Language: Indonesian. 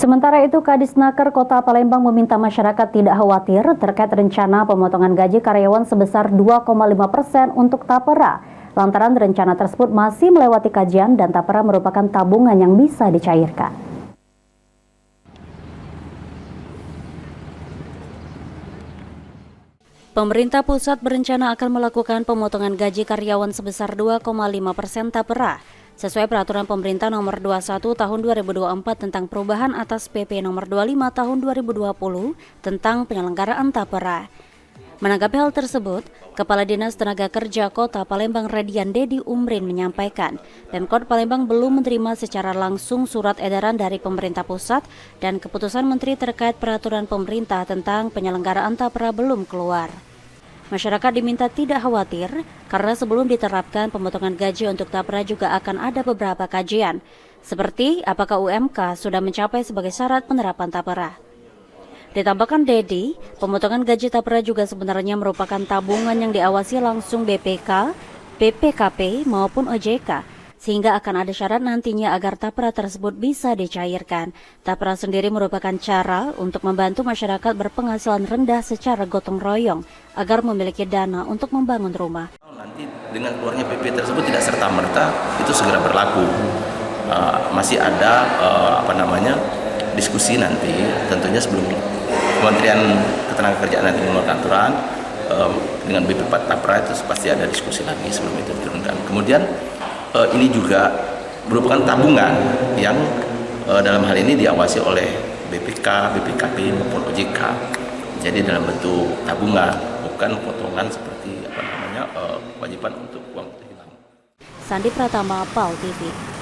Sementara itu, Kadisnaker Kota Palembang meminta masyarakat tidak khawatir terkait rencana pemotongan gaji karyawan sebesar 2,5% untuk Tapera. Lantaran rencana tersebut masih melewati kajian dan Tapera merupakan tabungan yang bisa dicairkan. Pemerintah pusat berencana akan melakukan pemotongan gaji karyawan sebesar 2,5% Tapera. Sesuai peraturan pemerintah nomor 21 tahun 2024 tentang perubahan atas PP nomor 25 tahun 2020 tentang penyelenggaraan Tapera. Menanggapi hal tersebut, Kepala Dinas Tenaga Kerja Kota Palembang Redian Dedi Umrin menyampaikan, Pemkot Palembang belum menerima secara langsung surat edaran dari pemerintah pusat dan keputusan menteri terkait peraturan pemerintah tentang penyelenggaraan Tapera belum keluar. Masyarakat diminta tidak khawatir karena sebelum diterapkan pemotongan gaji untuk Tapera juga akan ada beberapa kajian, seperti apakah UMK sudah mencapai sebagai syarat penerapan Tapera. Ditambahkan Dedi, pemotongan gaji Tapera juga sebenarnya merupakan tabungan yang diawasi langsung BPK, BPKP maupun OJK, sehingga akan ada syarat nantinya agar Tapera tersebut bisa dicairkan. Tapera sendiri merupakan cara untuk membantu masyarakat berpenghasilan rendah secara gotong royong agar memiliki dana untuk membangun rumah. Nanti dengan keluarnya PP tersebut tidak serta-merta itu segera berlaku. Masih ada diskusi nanti, tentunya sebelum Kementerian Ketenagakerjaan nanti mengeluarkan aturan dengan BP Tapera itu pasti ada diskusi lagi sebelum itu diturunkan. Kemudian ini juga merupakan tabungan yang dalam hal ini diawasi oleh BPK, BPKP maupun OJK. Jadi dalam bentuk tabungan, bukan potongan seperti kewajiban untuk uang hilang. Sandi Pratama, PAL TV.